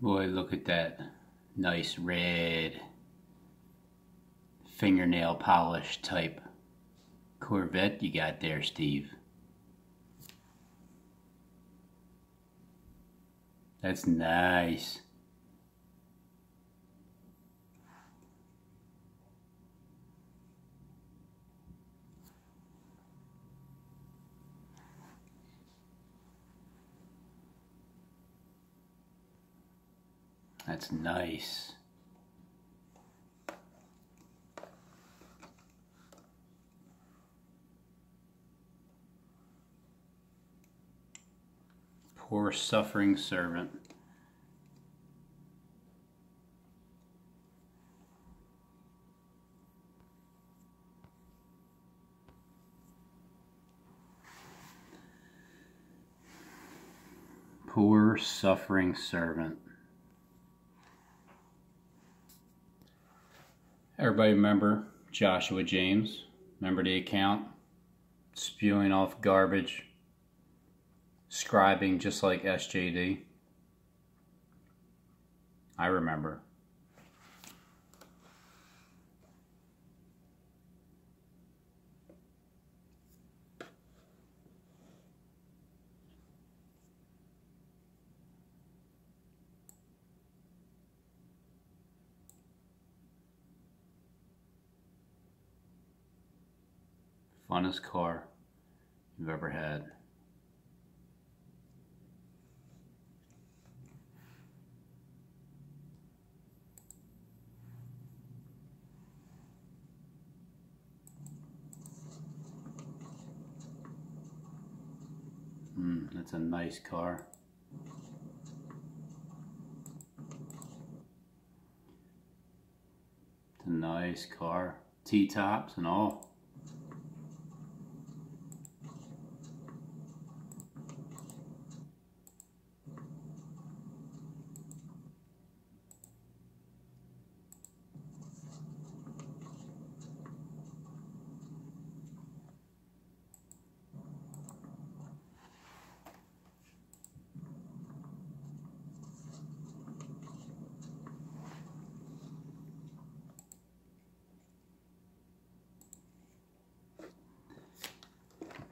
Boy, look at that nice red fingernail polish type Corvette you got there, Steve. That's nice. That's nice. Poor suffering servant. Poor suffering servant. Everybody remember Joshua James? Remember the account? Spewing off garbage, scribing just like SJD. I remember. Funnest car you've ever had. That's a nice car. It's a nice car. T-tops and all.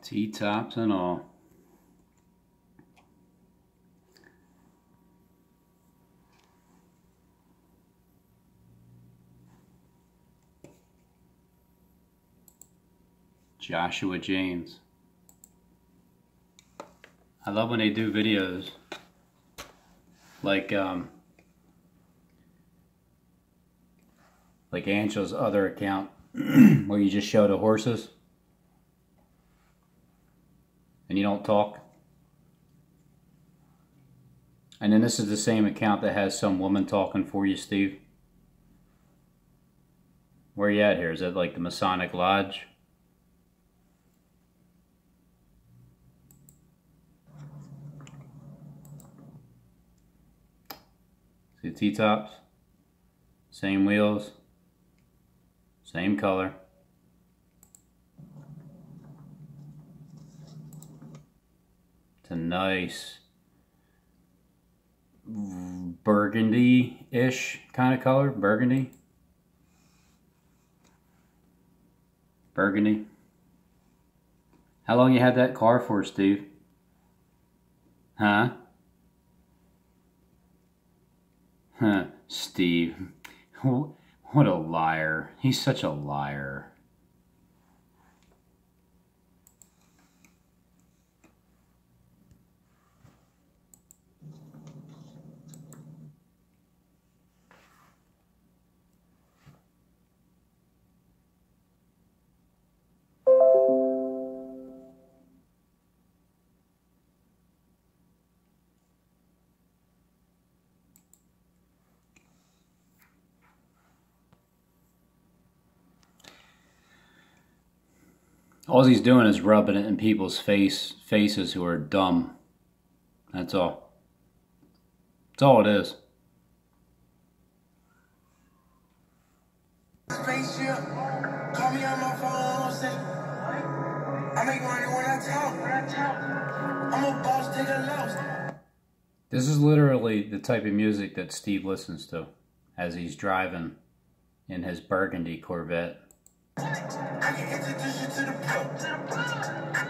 T-tops and all. Joshua James. I love when they do videos like Angela's other account where you just show the horses and you don't talk. And then this is the same account that has some woman talking for you, Steve. Where are you at here? Is that like the Masonic Lodge? See the T-tops? Same wheels. Same color. It's a nice burgundy-ish kind of color. Burgundy. Burgundy. How long you had that car for, Steve? Huh? Huh, Steve. What a liar. He's such a liar. All he's doing is rubbing it in people's faces who are dumb. That's all. That's all it is. Spaceship, call me on my phone, say, I make money when I talk. I'm a boss, take a loss. This is literally the type of music that Steve listens to as he's driving in his burgundy Corvette. I can introduce you to the pro.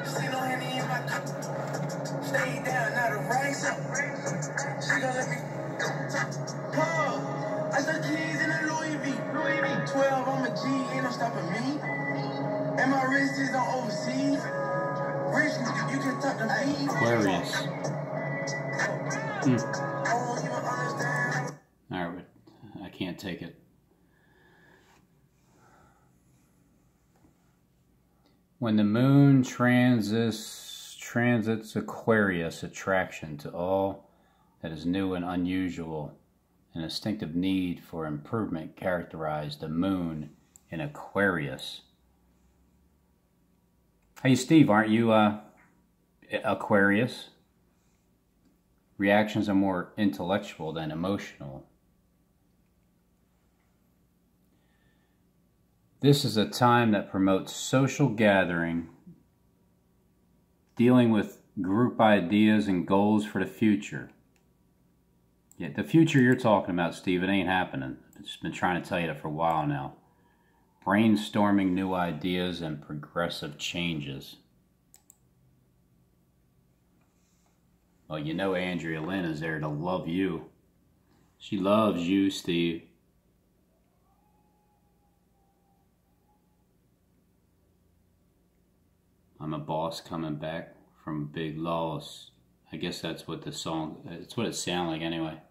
See no Henny in my cup. Stay down, now the rags up. She gon' let me pause. I said keys in a Louis V. 12 on my G, ain't no stopping me. And my wrist is on overseas. Rich nigga, you can talk to me. Aquarius. I won't even understand. Alright, I can't take it. When the moon transits Aquarius, attraction to all that is new and unusual, an instinctive need for improvement characterized the moon in Aquarius. Hey Steve, aren't you Aquarius? Reactions are more intellectual than emotional. This is a time that promotes social gathering, dealing with group ideas and goals for the future. Yeah, the future you're talking about, Steve, it ain't happening. I've just been trying to tell you that for a while now. Brainstorming new ideas and progressive changes. Well, you know Andrea Lynn is there to love you. She loves you, Steve. I'm a boss coming back from big loss. I guess that's what the song, that's what it sounds like anyway.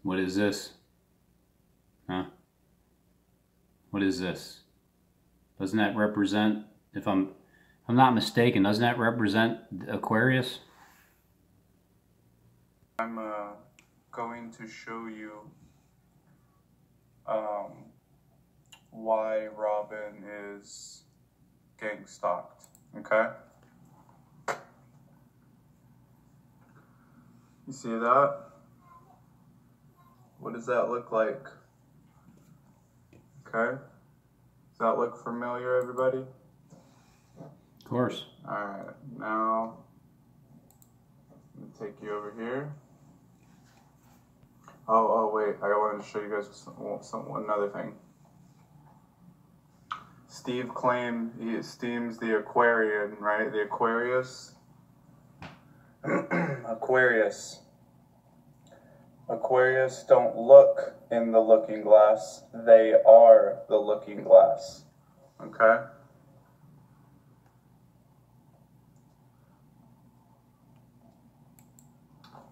What is this? Huh? What is this? Doesn't that represent, if I'm not mistaken, doesn't that represent Aquarius? I'm going to show you why Robin is gang stalked, okay? You see that? What does that look like? Okay? Does that look familiar, everybody? Of course. Alright, now let me take you over here. Oh wait, I wanted to show you guys another thing. Steve claimed he esteems the Aquarian, right? The Aquarius. Aquarius. Aquarius don't look in the looking glass. They are the looking glass. Okay?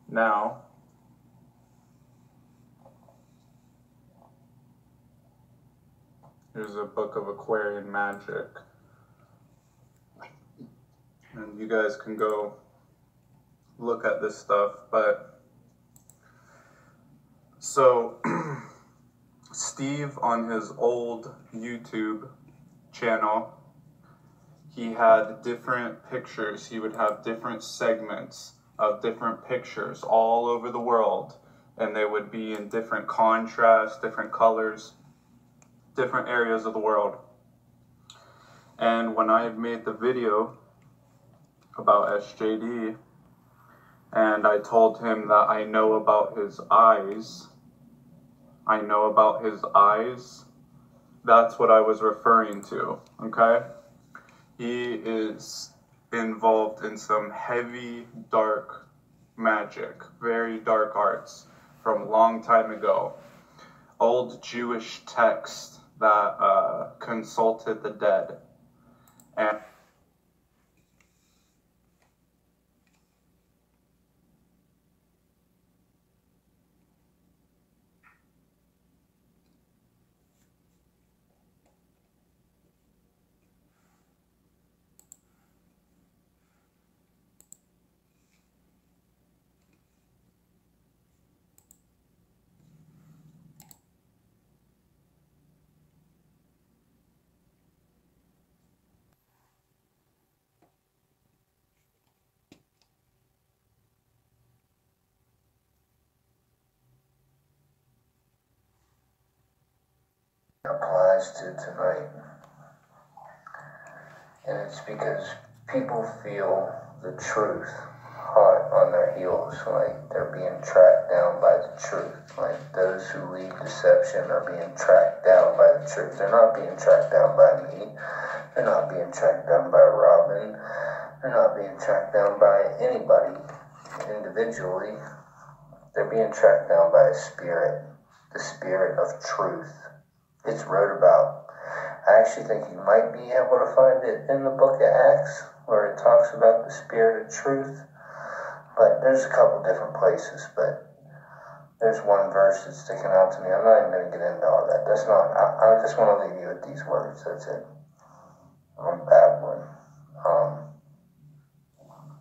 Now, here's a book of Aquarian magic. And you guys can go look at this stuff, but so Steve on his old YouTube channel, he had different pictures. He would have different segments of different pictures all over the world, and they would be in different contrasts, different colors, different areas of the world. And when I had made the video about SJD, and I told him that I know about his eyes, that's what I was referring to, okay? He is involved in some heavy, dark magic, very dark arts from a long time ago. Old Jewish text that consulted the dead. And applies to tonight. And it's because people feel the truth hot on their heels, like they're being tracked down by the truth. Like those who lead deception are being tracked down by the truth. They're not being tracked down by me. They're not being tracked down by Robin. They're not being tracked down by anybody individually. They're being tracked down by a spirit, the spirit of truth. It's wrote about. I actually think you might be able to find it in the book of Acts, where it talks about the spirit of truth. But there's a couple different places, but there's one verse that's sticking out to me. I'm not even going to get into all that. That's not, I just want to leave you with these words. That's it. I'm a bad one.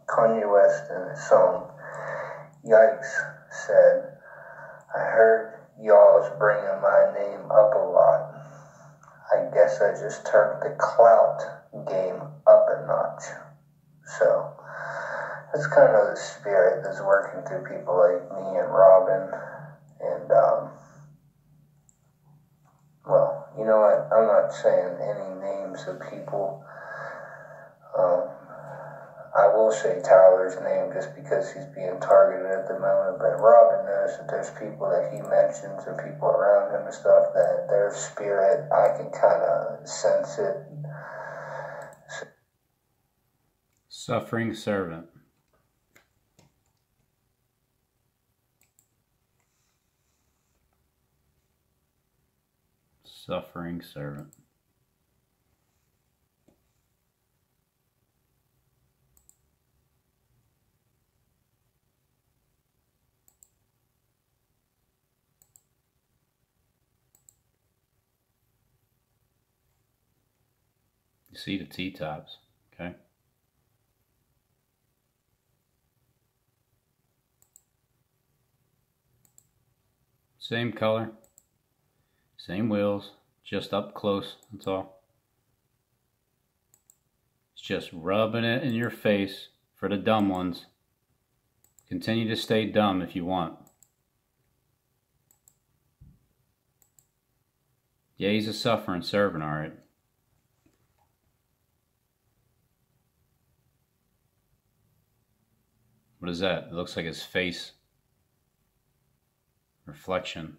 Kanye West in his song, Yikes, said, I heard y'all's bringing my name up a lot. I guess I just turned the clout game up a notch. So, that's kind of the spirit that's working through people like me and Robin. And, well, you know what? I'm not saying any names of people. I will say Tyler's name just because he's being targeted at the moment, but Robin knows that there's people that he mentions and people around him and stuff that their spirit, I can kind of sense it. Suffering servant. Suffering servant. You see the T-tops, okay? Same color, same wheels, just up close, that's all. It's just rubbing it in your face for the dumb ones. Continue to stay dumb if you want. Yeah, he's a suffering servant, alright. What is that? It looks like his face. Reflection.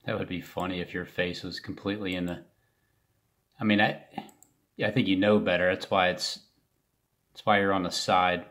That would be funny if your face was completely in the... I mean, I think you know better. That's why you're on the side.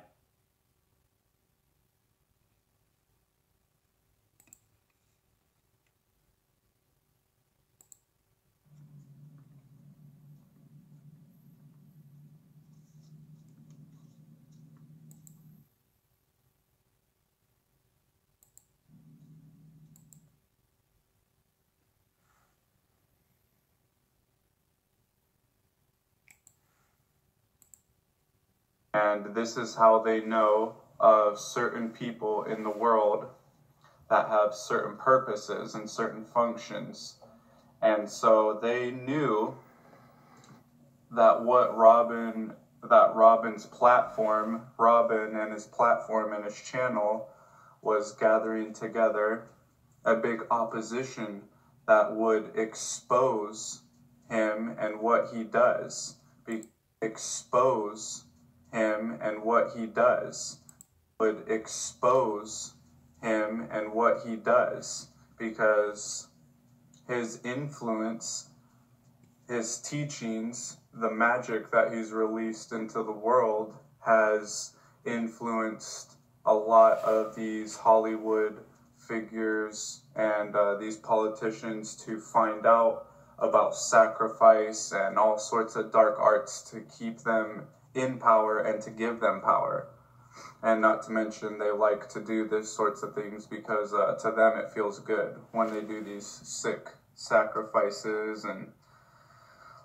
And this is how they know of certain people in the world that have certain purposes and certain functions. And so they knew that Robin's platform, Robin and his platform and his channel was gathering together a big opposition that would expose him and what he does. Expose him and what he does. Would expose him and what he does, because his influence, his teachings, the magic that he's released into the world has influenced a lot of these Hollywood figures and these politicians to find out about sacrifice and all sorts of dark arts to keep them in power and to give them power. And not to mention, they like to do these sorts of things because to them it feels good when they do these sick sacrifices and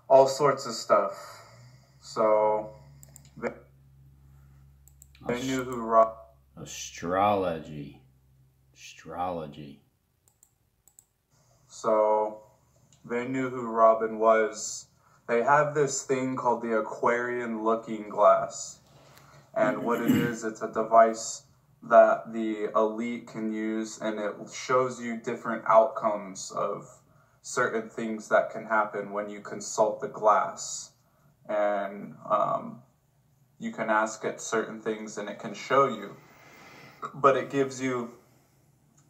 all sorts of stuff. So they knew who Astrology. So they knew who Robin was. They have this thing called the Aquarian Looking Glass. And what it is, it's a device that the elite can use, and it shows you different outcomes of certain things that can happen when you consult the glass. And you can ask it certain things and it can show you. But it gives you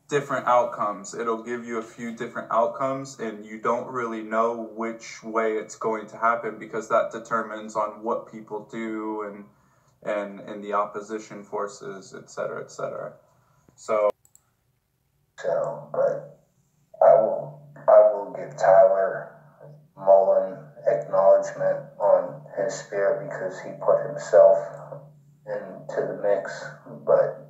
different outcomes. It'll give you a few different outcomes, and you don't really know which way it's going to happen because that determines on what people do and the opposition forces, etc., etc. So, but I will give Tyler Mullen acknowledgement on his spirit because he put himself into the mix. But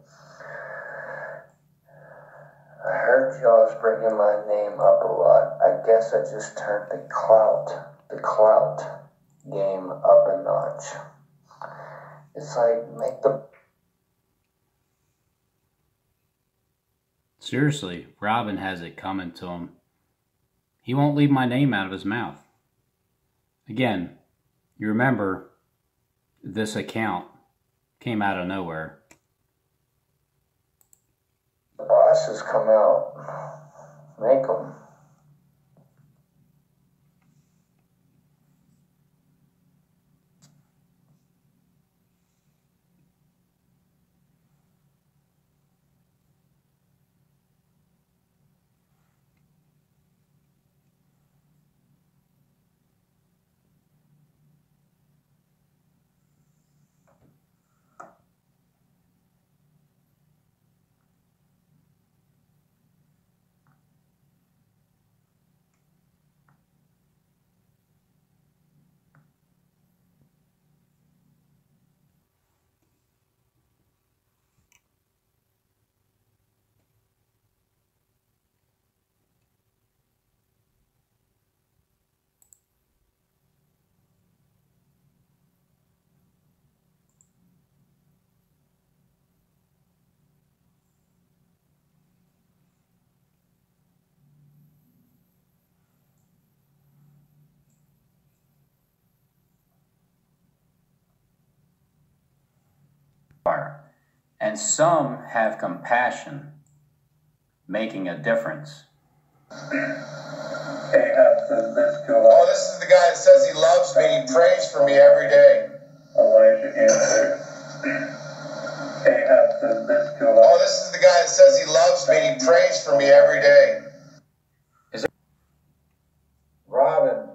I heard y'all's bringing my name up a lot. I guess I just turned the clout game up a notch. It's like, make the... Seriously, Robin has it coming to him. He won't leave my name out of his mouth. Again, you remember this account came out of nowhere. The bosses come out. Make them. And some have compassion, making a difference. Oh, this is the guy that says he loves me. He prays for me every day. Elijah answered, Ahab said this to Elijah. Oh, this is the guy that says he loves me. He prays for me every day. Robin,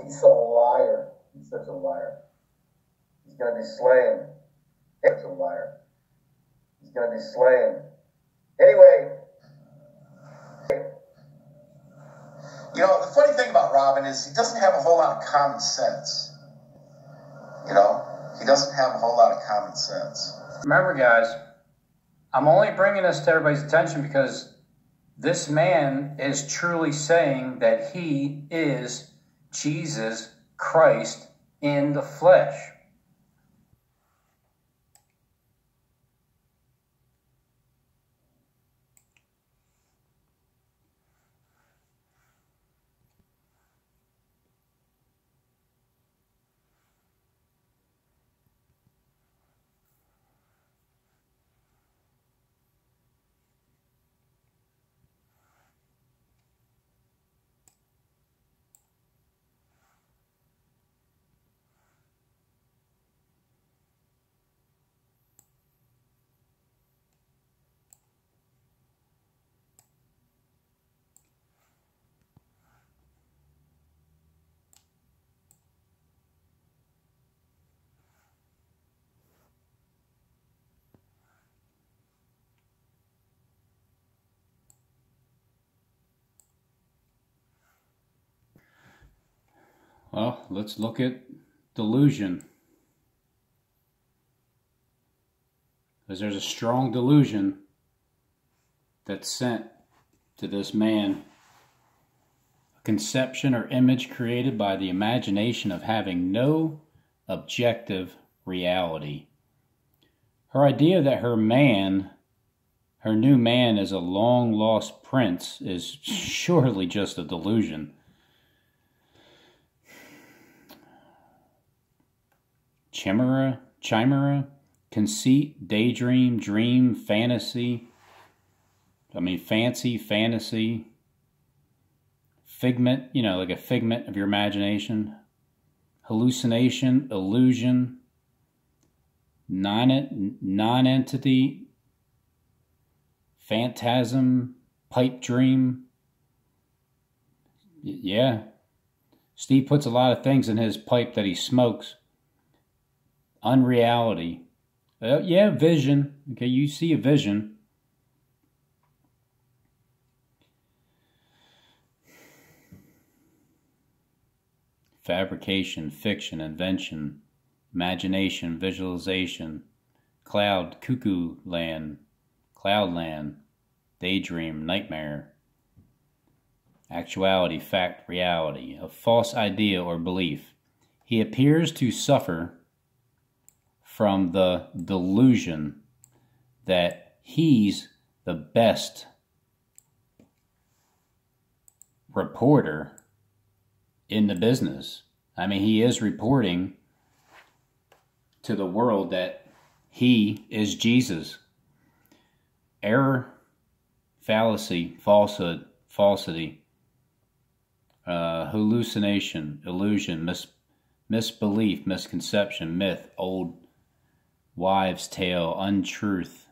he's a liar. He's such a liar. He's going to be slain. He's a liar. He's going to be slain. Anyway. You know, the funny thing about Robin is he doesn't have a whole lot of common sense. You know, he doesn't have a whole lot of common sense. Remember, guys, I'm only bringing this to everybody's attention because this man is truly saying that he is Jesus Christ in the flesh. Well, let's look at delusion. Because there's a strong delusion that's sent to this man. A conception or image created by the imagination of having no objective reality. Her idea that her new man is a long-lost prince is surely just a delusion. Chimera, conceit, daydream, dream, fantasy. Fancy, fantasy. Figment, like a figment of your imagination. Hallucination, illusion. Non-entity. Phantasm, pipe dream. Yeah. Steve puts a lot of things in his pipe that he smokes. Unreality. Yeah, vision. Okay, you see a vision. Fabrication, fiction, invention, imagination, visualization, cloud, cuckoo land, cloudland, daydream, nightmare, actuality, fact, reality, a false idea or belief. He appears to suffer from the delusion that he's the best reporter in the business. He is reporting to the world that he is Jesus. Error, fallacy, falsehood, falsity, hallucination, illusion, misbelief, misconception, myth, old wives' tale, untruth.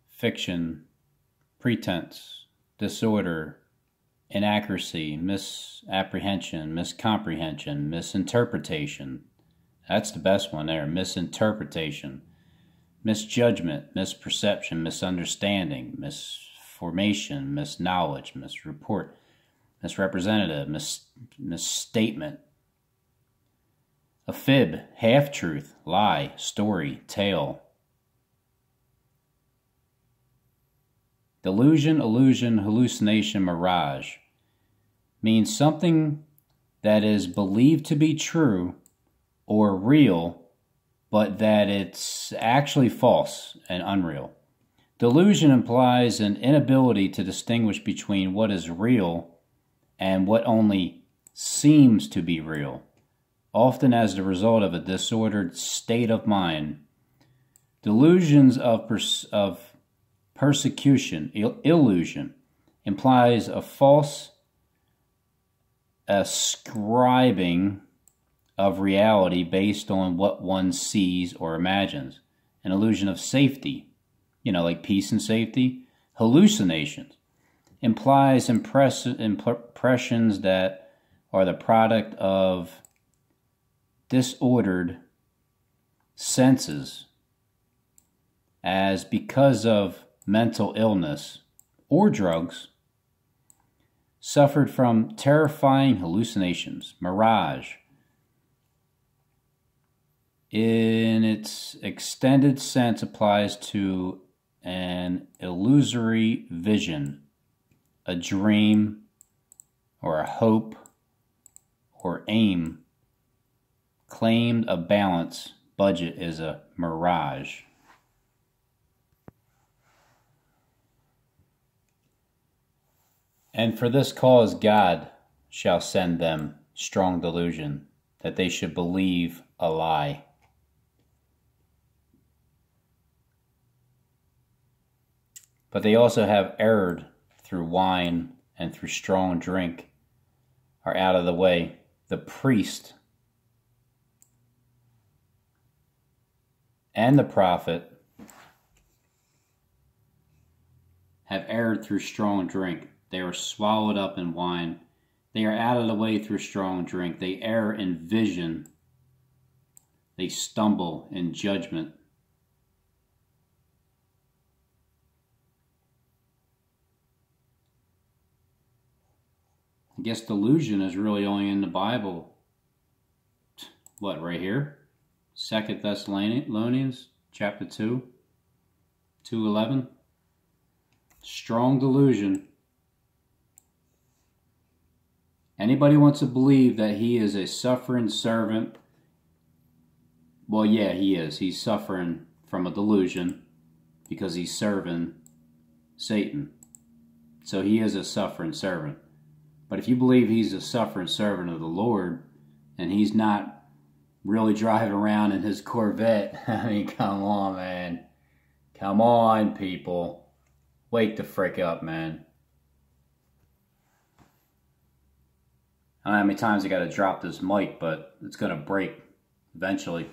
Fiction, pretense, disorder, inaccuracy, misapprehension, miscomprehension, misinterpretation. That's the best one there, misinterpretation. Misjudgment, misperception, misunderstanding, misformation, misknowledge, misreport, misrepresentative, misstatement. A fib, half-truth, lie, story, tale. Delusion, illusion, hallucination, mirage means something that is believed to be true or real, but that it's actually false and unreal. Delusion implies an inability to distinguish between what is real and what only seems to be real, often as the result of a disordered state of mind. Delusions of persecution, illusion, implies a false ascribing of reality based on what one sees or imagines. An illusion of safety, like peace and safety. Hallucinations implies impressions that are the product of disordered senses, as because of mental illness or drugs, suffered from terrifying hallucinations. Mirage, in its extended sense, applies to an illusory vision, a dream, or a hope, or aim. Claimed a balance budget is a mirage. And for this cause God shall send them strong delusion, that they should believe a lie. But they also have erred through wine and through strong drink, are out of the way. The priest and the prophet have erred through strong drink. They are swallowed up in wine. They are out of the way through strong drink. They err in vision. They stumble in judgment. I guess delusion is really only in the Bible. What, right here? 2 Thessalonians chapter 2, 2:11. Strong delusion. Anybody wants to believe that he is a suffering servant, well, yeah, he is. He's suffering from a delusion because he's serving Satan. So he is a suffering servant. But if you believe he's a suffering servant of the Lord, and he's not really driving around in his Corvette, I mean, come on, man. Come on, people. Wake the frick up, man. I don't know how many times I got to drop this mic, but it's going to break eventually.